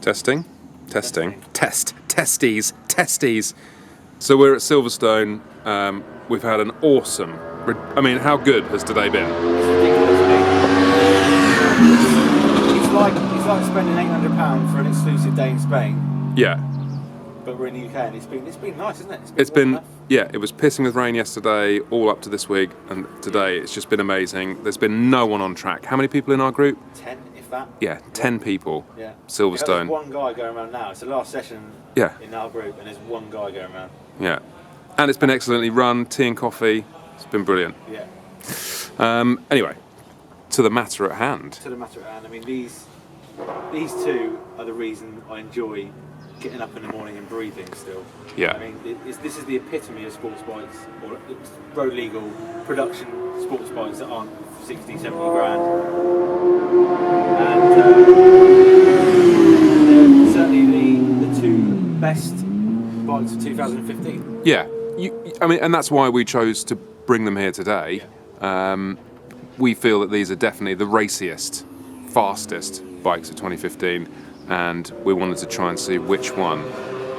Testing. Testies. So we're at Silverstone. We've had an awesome... I mean, how good has today been? It's ridiculous, it's like spending £800 for an exclusive day in Spain. Yeah. But we're in the UK and it's been nice, isn't it? It's been yeah, it was pissing with rain yesterday, all up to this week, and today it's just been amazing. There's been no one on track. How many people in our group? 10, if that. Yeah, 10 people. Yeah. Silverstone. There's one guy going around now. It's the last session in our group, and there's one guy going around. Yeah. And it's been excellently run, tea and coffee. It's been brilliant. Yeah. Anyway, to the matter at hand. I mean, these two are the reason I enjoy getting up in the morning and breathing still. Yeah. I mean, this is the epitome of sports bikes, or road legal production sports bikes that aren't 60, 70 grand. And they're certainly the two best bikes of 2015. Yeah. I mean, and that's why we chose to bring them here today. Yeah. We feel that these are definitely the raciest, fastest bikes of 2015. And we wanted to try and see which one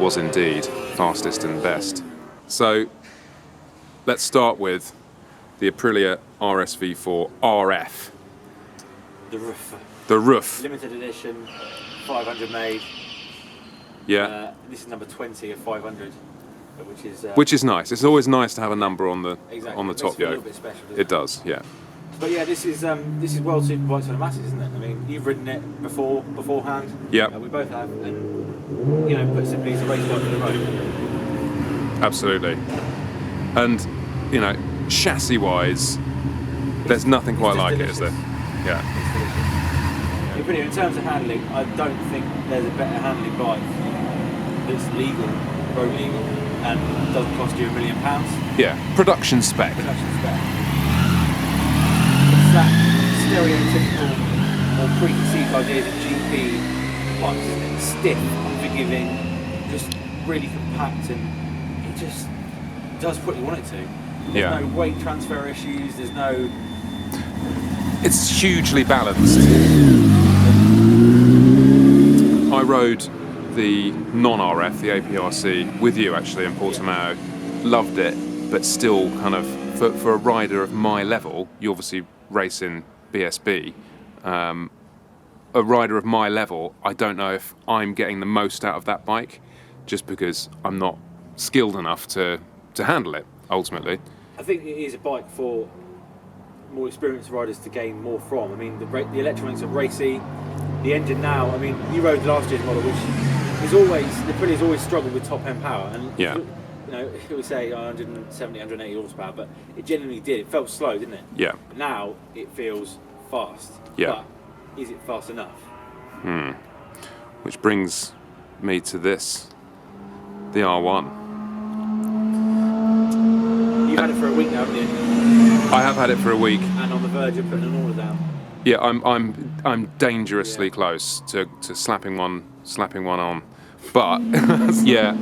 was indeed fastest and best. So let's start with the Aprilia RSV4 RF. The roof. Limited edition, 500 made. Yeah. This is number 20 of 500, which is nice. It's always nice to have a number on the top yoke. It does, yeah. But yeah, this is well suited bikes for the masses, isn't it? I mean, you've ridden it beforehand. Yeah. We both have, and put simply, it's a race bike for the road. Absolutely. And chassis-wise, there's nothing quite like it, is there? Yeah. It's delicious. In terms of handling, I don't think there's a better handling bike that's legal, road legal, and doesn't cost you £1 million. Yeah. Production spec. That stereotypical or preconceived ideas of GP bikes, isn't it? Stiff, unforgiving, just really compact, and it just does what you want it to. There's no weight transfer issues, there's no... It's hugely balanced. I rode the non-RF, the APRC, with you actually in Portimao. Loved it, but still kind of, for a rider of my level, you obviously race in BSB, a rider of my level, I don't know if I'm getting the most out of that bike, just because I'm not skilled enough to handle it, ultimately. I think it is a bike for more experienced riders to gain more from. I mean, the electronics are racy, the engine now, I mean, you rode last year's model, which is always, the Aprilia's always struggled with top end power, and it would say 170, 180 horsepower, but it genuinely did. It felt slow, didn't it? Yeah. But now it feels fast. Yeah. But is it fast enough? Which brings me to this, the R1. You've had it for a week now, haven't you? I have had it for a week. And on the verge of putting an order down. Yeah, I'm dangerously close to slapping one on, but yeah.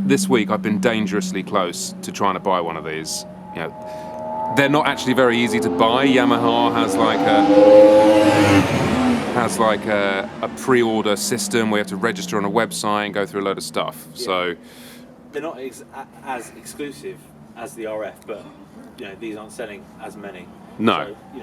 This week I've been dangerously close to trying to buy one of these. They're not actually very easy to buy. Yamaha has like a pre-order system where you have to register on a website and go through a load of stuff. Yeah. So they're not as exclusive as the RF, but these aren't selling as many. No. So,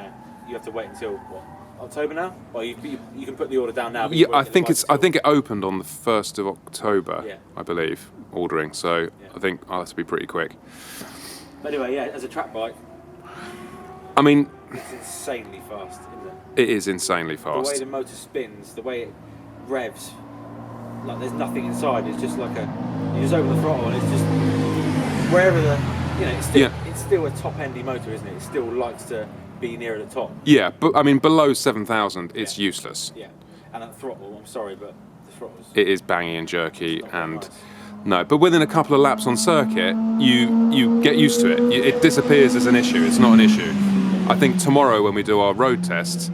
you have to wait until what? October now? Well, you can put the order down now. Yeah, I think it opened on the 1st of October, I believe, ordering. So I think I'll have to be pretty quick. But anyway, as a track bike, I mean, it's insanely fast, isn't it? It is insanely fast. The way the motor spins, the way it revs, like there's nothing inside. It's just like you just open the throttle and it's just wherever it's still a top-endy motor, isn't it? It still likes to be near the top. Yeah, but I mean below 7,000 it's useless. Yeah, and that throttle, I'm sorry, but the throttle's... It is bangy and jerky, and nice. No, but within a couple of laps on circuit, you get used to it. It disappears as an issue. It's not an issue. I think tomorrow when we do our road test,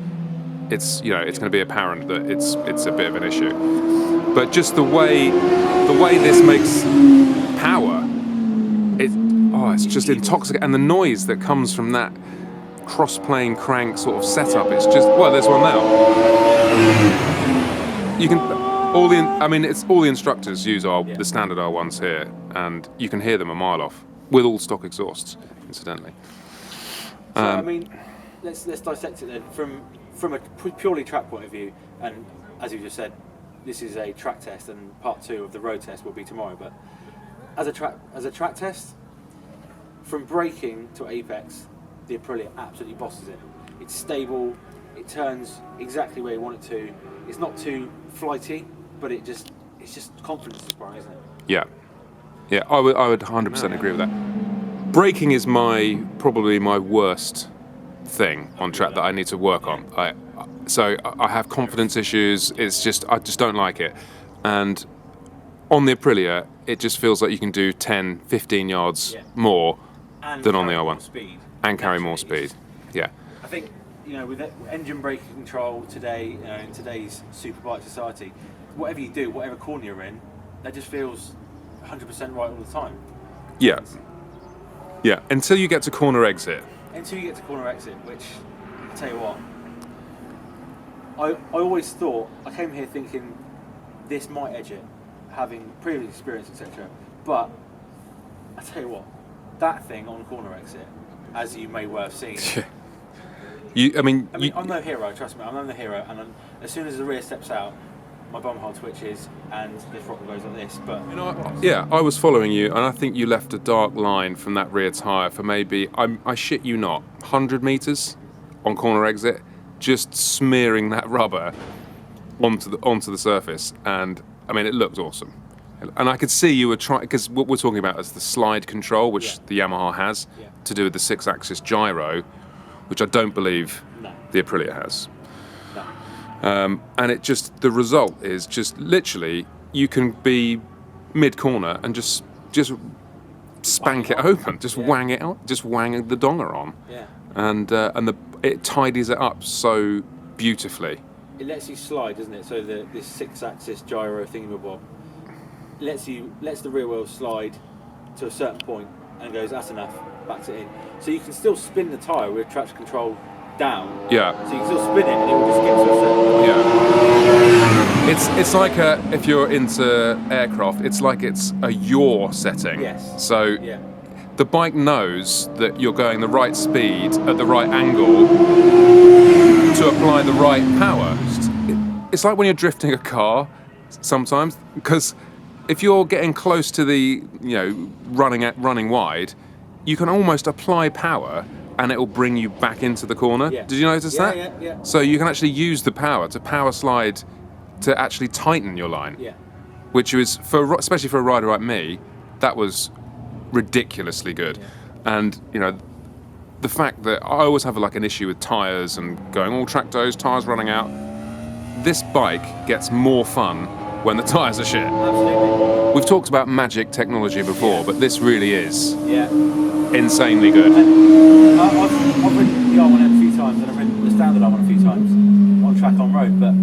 it's going to be apparent that it's a bit of an issue. But just the way this makes power, it's just intoxicating, and the noise that comes from that cross-plane crank sort of setup, it's just, well, there's one now. you can all the. I mean, it's all the instructors use the standard R1s here, and you can hear them a mile off with all stock exhausts, incidentally. So I mean, let's dissect it then from a purely track point of view, and as you just said, this is a track test, and part 2 of the road test will be tomorrow. But as a track test, from braking to apex, the Aprilia absolutely bosses it. It's stable. It turns exactly where you want it to. It's not too flighty, but it's just confidence inspiring, isn't it? Yeah, yeah, I would 100% agree with that. Braking is probably my worst thing on track that I need to work on. So I have confidence issues. I just don't like it. And on the Aprilia, it just feels like you can do 10, 15 yards more than on the R1. And carry more speed. Yeah. I think, with engine braking control today, in today's superbike society, whatever you do, whatever corner you're in, that just feels 100% right all the time. Yeah. Yeah, until you get to corner exit. Which, I tell you what, I always thought, I came here thinking this might edge it, having previous experience, etc. But, I tell you what, that thing on corner exit, as you may well have seen. I'm no hero, trust me, I'm no hero, and as soon as the rear steps out, my bumhole twitches and the throttle goes like this. But I was following you, and I think you left a dark line from that rear tyre for maybe, I shit you not, 100 metres on corner exit, just smearing that rubber onto the surface, and I mean it looked awesome. And I could see you were trying, because what we're talking about is the slide control, which the Yamaha has, to do with the 6-axis gyro, which I don't believe the Aprilia has. no. And the result is just literally, you can be mid-corner and just spank it open, just wang it out, just wang the donger on. Yeah. And it tidies it up so beautifully. It lets you slide, doesn't it? So this 6-axis gyro thingamabob lets the rear wheel slide to a certain point and goes, that's enough, backs it in. So you can still spin the tyre with traction control down. Yeah. So you can still spin it and it will just get to a certain point. Yeah. It's like if you're into aircraft, it's like it's a yaw setting. Yes. So the bike knows that you're going the right speed at the right angle to apply the right power. It's like when you're drifting a car sometimes, because if you're getting close to the, running wide, you can almost apply power and it will bring you back into the corner. Yeah. Did you notice that? Yeah. So you can actually use the power to power slide to actually tighten your line. Yeah. Which was, especially for a rider like me, that was ridiculously good. Yeah. And, the fact that I always have an issue with tyres and going all track days, tyres running out. This bike gets more fun when the tyres are shit. Absolutely. We've talked about magic technology before, but this really is insanely And good. I've ridden the R1M a few times, and I've ridden the standard R1 a few times on track, on road, but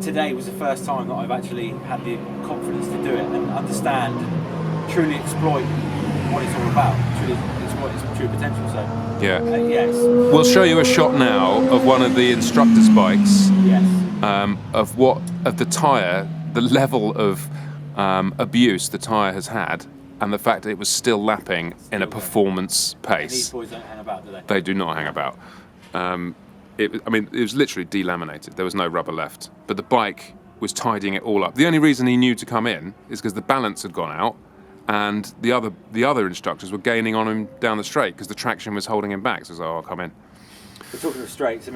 today was the first time that I've actually had the confidence to do it and understand and truly exploit what it's all about, truly exploit its true potential. So, yes. We'll show you a shot now of one of the instructor's bikes. Yes. Of the tyre, the level of abuse the tyre has had, and the fact that it was still lapping in a performance pace. And these boys don't hang about, do they? They do not hang about. It was literally delaminated. There was no rubber left. But the bike was tidying it all up. The only reason he knew to come in is because the balance had gone out, and the other instructors were gaining on him down the straight because the traction was holding him back. So I was like, I'll come in. We're talking of straights.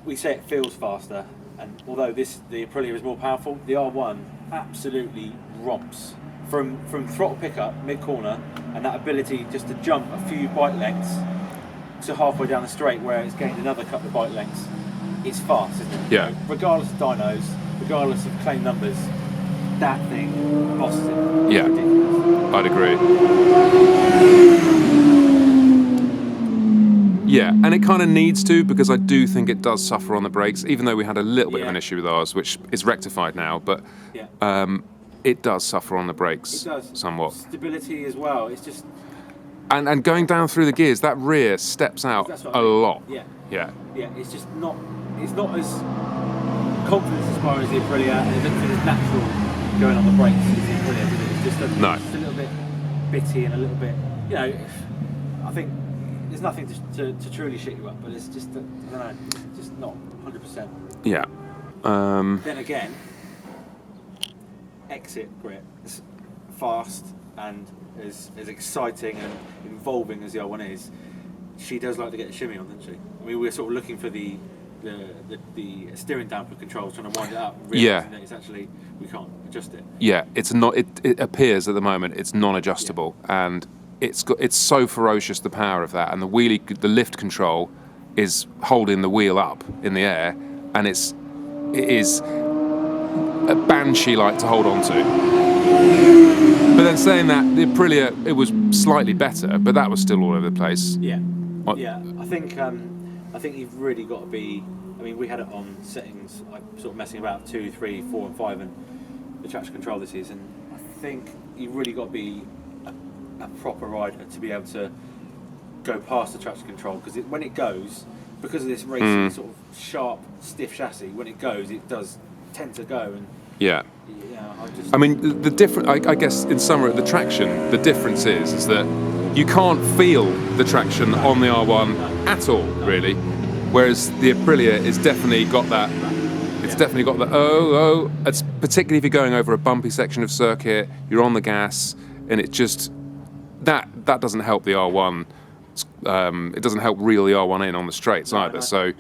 We say it feels faster, and although the Aprilia is more powerful, the R1 absolutely romps from throttle pickup mid corner, and that ability just to jump a few bike lengths to halfway down the straight where it's gained another couple of bike lengths. It's fast, isn't it? Yeah. Regardless of dynos, regardless of claim numbers, that thing bosses it. Yeah. Ridiculous. I'd agree. Yeah, and it kind of needs to, because I do think it does suffer on the brakes, even though we had a little bit of an issue with ours, which is rectified now, but it does suffer on the brakes somewhat. Stability as well, it's just... And going down through the gears, that rear steps out a lot. Yeah. Yeah. Yeah, it's just not... It's not as confidence as far as the Aprilia, and it doesn't feel as natural going on the brakes as the Aprilia, does it? It's just a little bit bitty and a little bit, you know, I think there's nothing to truly shit you up, but it's just, I don't know, just not 100%. Yeah. Then again, exit grip is fast and as exciting and involving as the R1 is. She does like to get a shimmy on, doesn't she? I mean, we're sort of looking for the steering damper controls, trying to wind it up, realising that it's actually, we can't adjust it. Yeah, it's not. It appears at the moment it's non-adjustable, and it's so ferocious, the power of that, and the lift control is holding the wheel up in the air, and it is a banshee like to hold on to. But then saying that, the Aprilia, it was slightly better, but that was still all over the place. Yeah, yeah. I think you've really got to be. I mean, we had it on settings, like sort of messing about 2, 3, 4, and 5, and the traction control this is, and I think you've really got to be a proper rider to be able to go past the traction control, because when it goes, because of this racing sort of sharp, stiff chassis, when it goes, it does tend to go. And yeah. I mean, the different. I guess in summary, the traction. The difference is that you can't feel the traction on the R1 at all, really. Whereas the Aprilia has definitely got that. It's definitely got the It's particularly if you're going over a bumpy section of circuit, you're on the gas, and it just that doesn't help the R1. It doesn't help reel the R1 in on the straights either. So,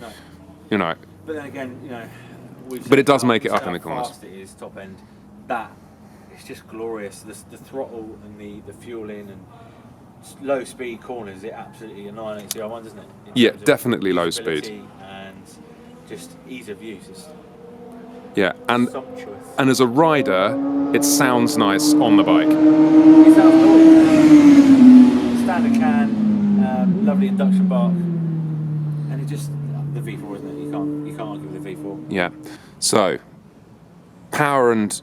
you know. But then again, you know. But it does make it up in the corners. How fast it is, top end. That it's just glorious. The throttle and the fueling and low speed corners, it absolutely annihilates the R1, doesn't it? Yeah, definitely low speed. And just ease of use. It's sumptuous. And as a rider, it sounds nice on the bike. It sounds cool. Standard can, lovely induction bark, and it just the V4, isn't it? You can't argue with the V4. Yeah. So power and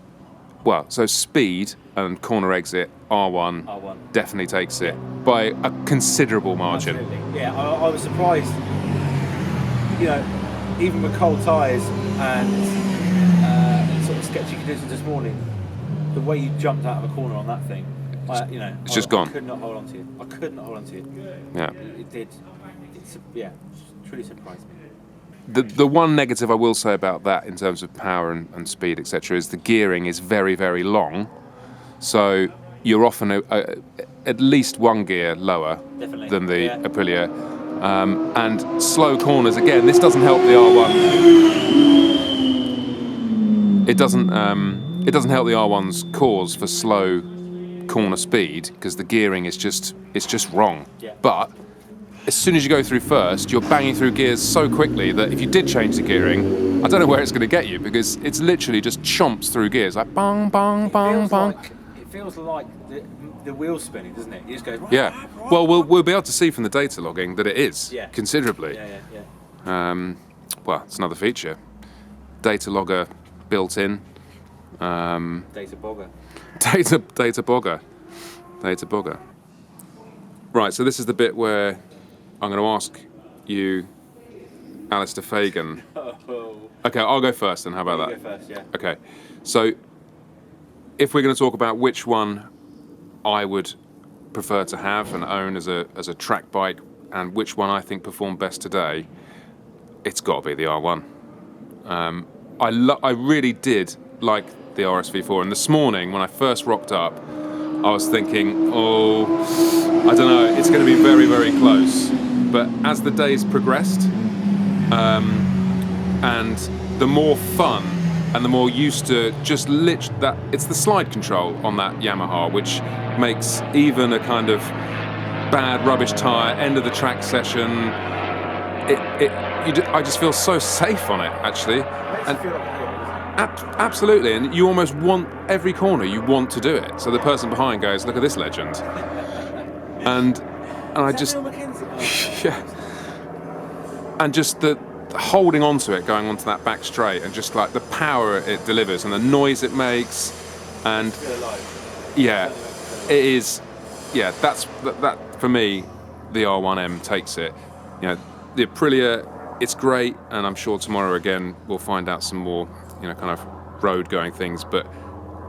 speed and corner exit R1 definitely takes it by a considerable margin. Absolutely. Yeah, I was surprised. You know, even with cold tyres and sort of sketchy conditions this morning, the way you jumped out of a corner on that thing, it's just gone. I could not hold on to it. Yeah. It did. It truly surprised me. The one negative I will say about that in terms of power and speed, etc., is the gearing is very, very long. So you're often at least one gear lower than the Aprilia. And slow corners, again, this doesn't help the R1. It doesn't help the R1's cause for slow corner speed, because the gearing is just wrong. Yeah. But as soon as you go through first, you're banging through gears so quickly that if you did change the gearing, I don't know where it's going to get you, because it's literally just chomps through gears, like bang, bang, bang, bang. It feels like the wheel's spinning, doesn't it? It just goes. Yeah. Well, we'll be able to see from the data logging that it is considerably. Yeah. Well, it's another feature. Data logger built in. Data bogger. Data bogger. Right. So this is the bit where I'm going to ask you, Alistair Fagan. Okay, I'll go first then. How about that? You go first, yeah. Okay. So if we're going to talk about which one I would prefer to have and own as a track bike, and which one I think performed best today, it's got to be the R1. I really did like the RSV4, and this morning when I first rocked up, I was thinking, I don't know, it's going to be very, very close. But as the days progressed, and the more fun and the more used to just that, it's the slide control on that Yamaha, which makes even a kind of bad rubbish tyre, end of the track session, I just feel so safe on it, actually. And absolutely, and you almost want every corner, you want to do it. So the person behind goes, look at this legend. And I just, and just the holding onto it, going onto that back straight, and just like the power it delivers and the noise it makes, and it is, that for me, the R1M takes it. You know, the Aprilia it's great, and I'm sure tomorrow again we'll find out some more, you know, kind of road going things. But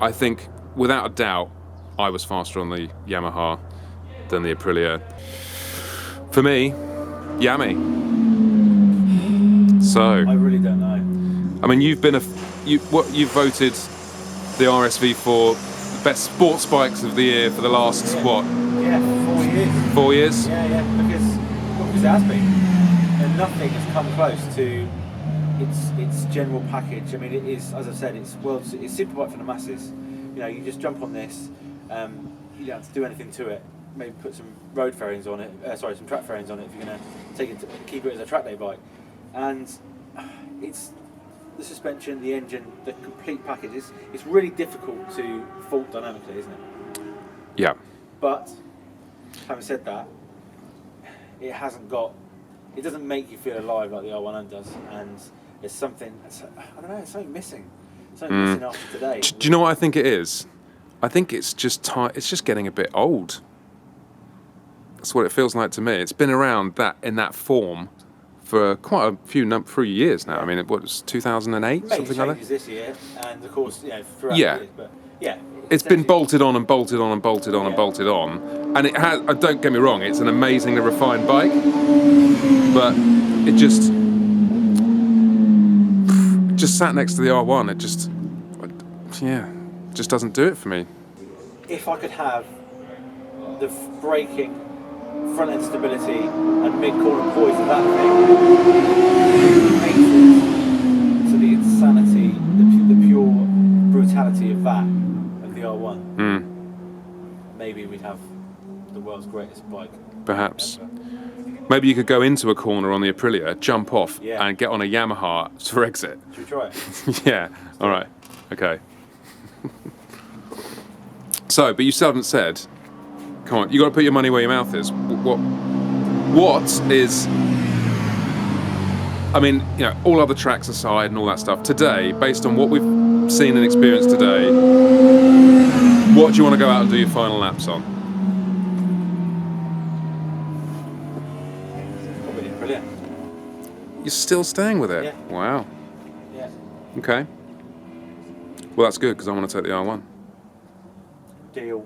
I think without a doubt, I was faster on the Yamaha than the Aprilia. For me, Yami. So I really don't know. I mean, you've voted the RSV4 the best sports bikes of the year for the last what? Yeah, 4 years. 4 years? Yeah, because it has been, and nothing has come close to its general package. I mean, it is, as I said, it's superbike for the masses. You know, you just jump on this. You don't have to do anything to it. Maybe put some road fairings on it. Some track fairings on it if you're going to keep it as a track day bike. And it's the suspension, the engine, the complete package. It's really difficult to fault dynamically, isn't it? Yeah. But having said that, it doesn't make you feel alive like the R1M does, and there's something, I don't know, it's something missing. Something missing after today. Do you know what I think it is? I think it's just it's just getting a bit old. That's what it feels like to me. It's been around in that form for quite a few years now. I mean, it was 2008, something like that. This year, and of course, you know, throughout the years, but yeah. It's been bolted on and bolted on and bolted on and bolted on, and it has. Don't get me wrong; it's an amazingly refined bike, but it just sat next to the R1. It just doesn't do it for me. If I could have the braking, front end stability, and mid corner poise of that thing, to the insanity, the pure brutality of that. The R1. Maybe we'd have the world's greatest bike. Perhaps. Maybe you could go into a corner on the Aprilia, jump off, and get on a Yamaha for exit. Should we try it? Yeah. All right. Okay. So, but you still haven't said. Come on, you got to put your money where your mouth is. What is? I mean, you know, all other tracks aside and all that stuff. Today, based on what we've seen and experienced today, what do you want to go out and do your final laps on? Probably Aprilia. You're still staying with it? Yeah. Wow. Yeah. Okay. Well, that's good because I want to take the R1. Deal.